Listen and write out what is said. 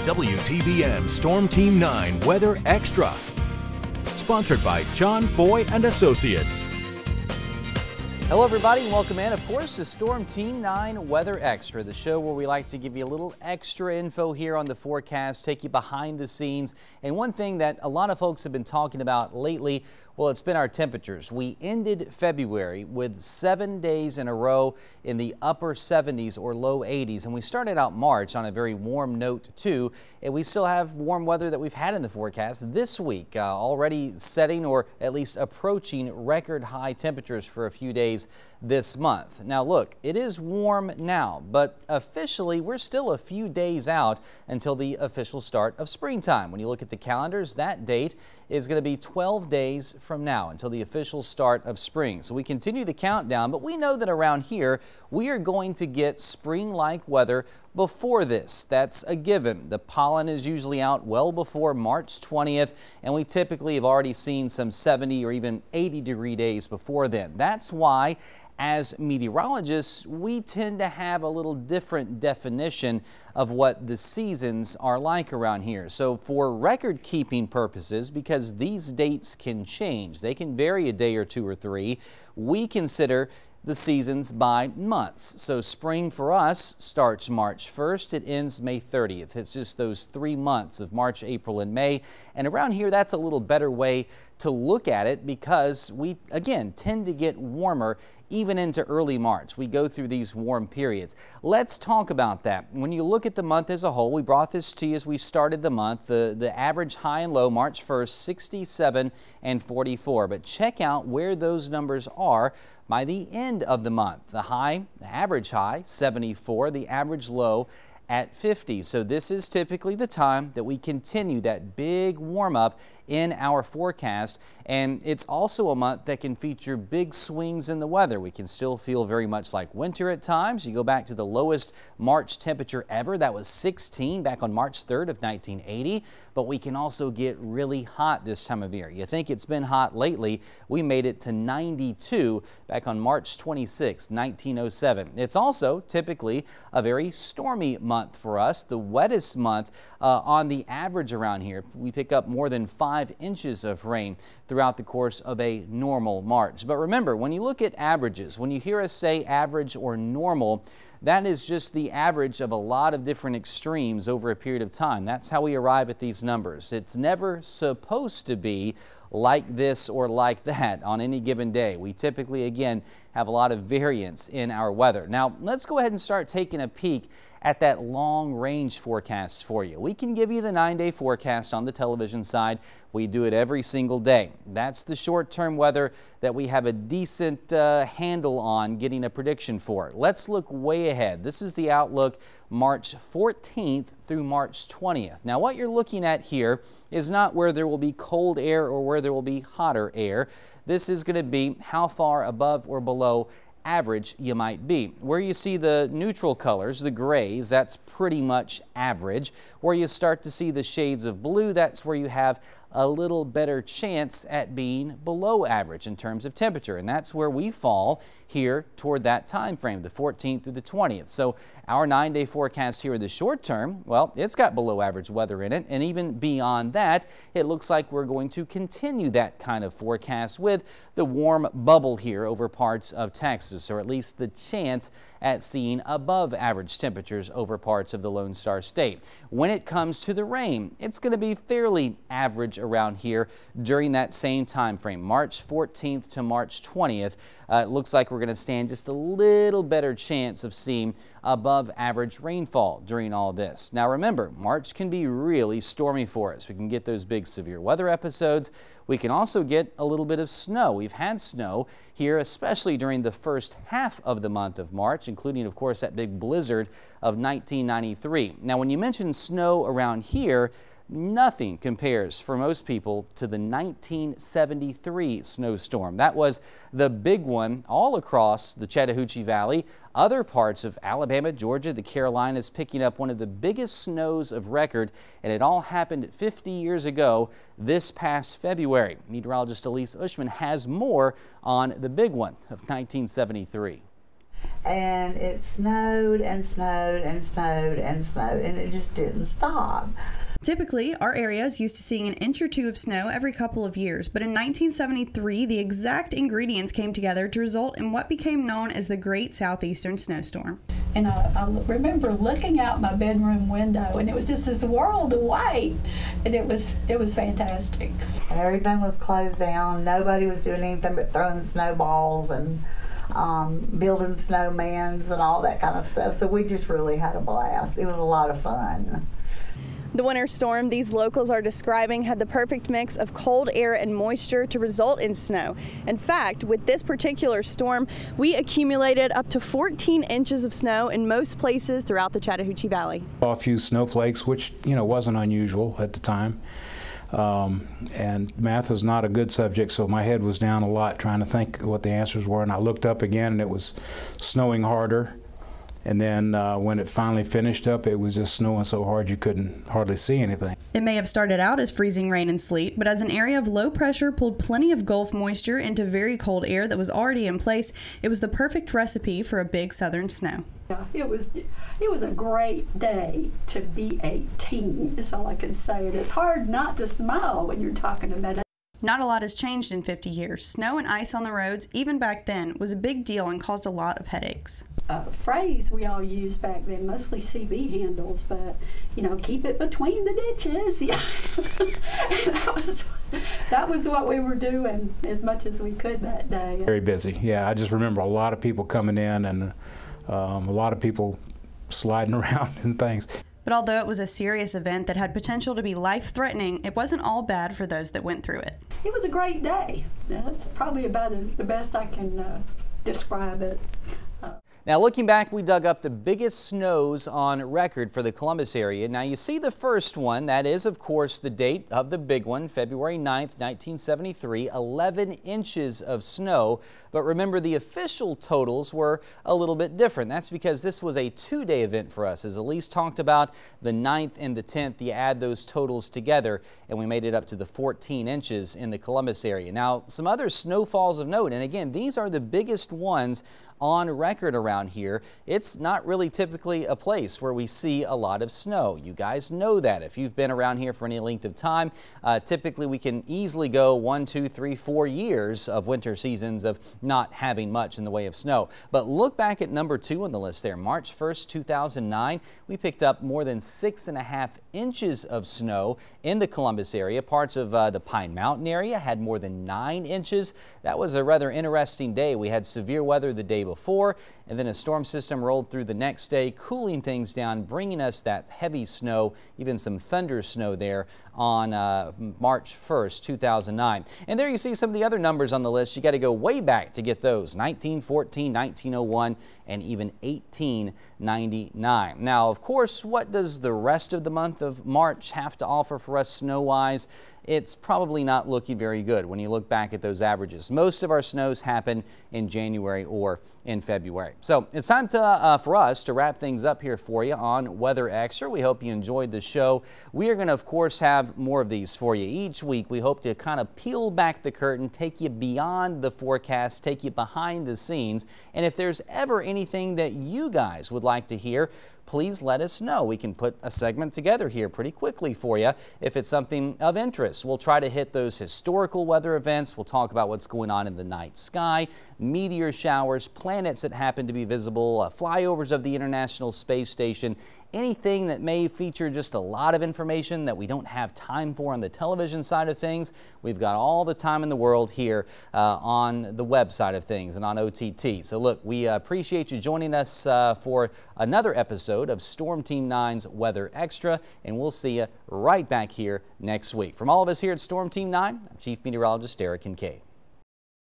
WTVM Storm Team 9 Weather Extra. Sponsored by John Foy and Associates. Hello everybody and welcome in, of course, to Storm Team 9 Weather Extra, the show where we like to give you a little extra info here on the forecast, take you behind the scenes. And one thing that a lot of folks have been talking about lately, well, it's been our temperatures. We ended February with 7 days in a row in the upper 70s or low 80s, and we started out March on a very warm note too, and we still have warm weather that we've had in the forecast this week, already setting or at least approaching record high temperatures for a few days this month. Now look, it is warm now, but officially we're still a few days out until the official start of springtime. When you look at the calendars, that date is going to be 12 days from now until the official start of spring. So we continue the countdown, but we know that around here we are going to get spring-like weather before this. That's a given. The pollen is usually out well before March 20th, and we typically have already seen some 70 or even 80-degree days before then. That's why, as meteorologists, we tend to have a little different definition of what the seasons are like around here. So for record-keeping purposes, because these dates can change, they can vary a day or two or three, we consider the seasons by months. So spring for us starts March 1st, it ends May 30th. It's just those 3 months of March, April, and May. And around here, that's a little better way to look at it because we, again, tend to get warmer even into early March. We go through these warm periods. Let's talk about that. When you look at the month as a whole, we brought this to you as we started the month. The average high and low March 1st, 67 and 44. But check out where those numbers are by the end of the month. The high, the average high, 74, the average low at 50. So this is typically the time that we continue that big warm up in our forecast, and it's also a month that can feature big swings in the weather. We can still feel very much like winter at times. You go back to the lowest March temperature ever, that was 16 back on March 3rd of 1980, but we can also get really hot this time of year. You think it's been hot lately, we made it to 92 back on March 26, 1907. It's also typically a very stormy month for us, the wettest month on the average around here. We pick up more than 5 inches of rain throughout the course of a normal March. But remember, when you look at averages, when you hear us say average or normal, that is just the average of a lot of different extremes over a period of time. That's how we arrive at these numbers. It's never supposed to be like this or like that on any given day. We typically, again, have a lot of variance in our weather. Now, let's go ahead and start taking a peek at that long range forecast for you. We can give you the 9-day forecast on the television side. We do it every single day. That's the short-term weather that we have a decent handle on getting a prediction for. Let's look way ahead. This is the outlook March 14th through March 20th. Now, what you're looking at here is not where there will be cold air or where there will be hotter air. This is going to be how far above or below average you might be. Where you see the neutral colors, the grays, that's pretty much average. Where you start to see the shades of blue, that's where you have a little better chance at being below average in terms of temperature, and that's where we fall here toward that time frame, the 14th through the 20th. So our 9-day forecast here in the short term, well, it's got below average weather in it, and even beyond that, it looks like we're going to continue that kind of forecast with the warm bubble here over parts of Texas, or at least the chance at seeing above average temperatures over parts of the Lone Star State. When it comes to the rain, it's going to be fairly average around here during that same time frame, March 14th to March 20th. It looks like we're going to stand just a little better chance of seeing above average rainfall during all this. Now remember, March can be really stormy for us. We can get those big severe weather episodes. We can also get a little bit of snow. We've had snow here, especially during the first half of the month of March, including, of course, that big blizzard of 1993. Now, when you mention snow around here, nothing compares for most people to the 1973 snowstorm. That was the big one all across the Chattahoochee Valley. Other parts of Alabama, Georgia, the Carolinas picking up one of the biggest snows of record, and it all happened 50 years ago this past February. Meteorologist Elise Ushman has more on the big one of 1973. and it snowed and snowed and snowed and snowed, and it just didn't stop. Typically, our area is used to seeing an inch or two of snow every couple of years, but in 1973, the exact ingredients came together to result in what became known as the Great Southeastern Snowstorm. And I remember looking out my bedroom window, and it was just this world of white, and it was fantastic. And everything was closed down. Nobody was doing anything but throwing snowballs and building snowmans and all that kind of stuff. So we just really had a blast. It was a lot of fun. The winter storm these locals are describing had the perfect mix of cold air and moisture to result in snow. In fact, with this particular storm, we accumulated up to 14 inches of snow in most places throughout the Chattahoochee Valley. A few snowflakes, which wasn't unusual at the time. And math was not a good subject, so my head was down a lot trying to think what the answers were, and I looked up again and it was snowing harder. And then when it finally finished up, it was just snowing so hard you couldn't hardly see anything. It may have started out as freezing rain and sleet, but as an area of low pressure pulled plenty of Gulf moisture into very cold air that was already in place, it was the perfect recipe for a big southern snow. Yeah, it was a great day to be 18, is all I can say. And it's hard not to smile when you're talking about it. Not a lot has changed in 50 years. Snow and ice on the roads, even back then, was a big deal and caused a lot of headaches. Phrase we all used back then, mostly CB handles, but keep it between the ditches. Yeah. that was what we were doing as much as we could that day. Very busy. Yeah, I just remember a lot of people coming in and a lot of people sliding around and things. But although it was a serious event that had potential to be life-threatening, it wasn't all bad for those that went through it. It was a great day. That's probably about the best I can describe it. Now, looking back, we dug up the biggest snows on record for the Columbus area. Now, you see the first one. That is, of course, the date of the big one, February 9th, 1973, 11 inches of snow. But remember, the official totals were a little bit different. That's because this was a two-day event for us. As Elise talked about, the 9th and the 10th, you add those totals together, and we made it up to the 14 inches in the Columbus area. Now, some other snowfalls of note, and again, these are the biggest ones on record around here. It's not really typically a place where we see a lot of snow. You guys know that. If you've been around here for any length of time, typically we can easily go 1, 2, 3, 4 years of winter seasons of not having much in the way of snow. But look back at number 2 on the list there. March 1st, 2009, we picked up more than 6.5 inches of snow in the Columbus area. Parts of the Pine Mountain area had more than 9 inches. That was a rather interesting day. We had severe weather the day before, and then a storm system rolled through the next day, cooling things down, bringing us that heavy snow, even some thunder snow there on March 1st, 2009. And there you see some of the other numbers on the list. You got to go way back to get those. 1914, 1901, and even 1899. Now, of course, what does the rest of the month of March have to offer for us snow-wise? It's probably not looking very good when you look back at those averages. Most of our snows happen in January or in February. So it's time for us to wrap things up here for you on Weather Extra. We hope you enjoyed the show. We are going to, of course, have more of these for you each week. We hope to kind of peel back the curtain, take you beyond the forecast, take you behind the scenes. And if there's ever anything that you guys would like to hear, please let us know. We can put a segment together here pretty quickly for you if it's something of interest. We'll try to hit those historical weather events. We'll talk about what's going on in the night sky, meteor showers, planets that happen to be visible, flyovers of the International Space Station, anything that may feature just a lot of information that we don't have time for on the television side of things. We've got all the time in the world here on the web side of things and on OTT. So look, we appreciate you joining us for another episode of Storm Team 9's Weather Extra, and we'll see you right back here next week. From all of us here at Storm Team 9, I'm Chief Meteorologist Eric Kincaid.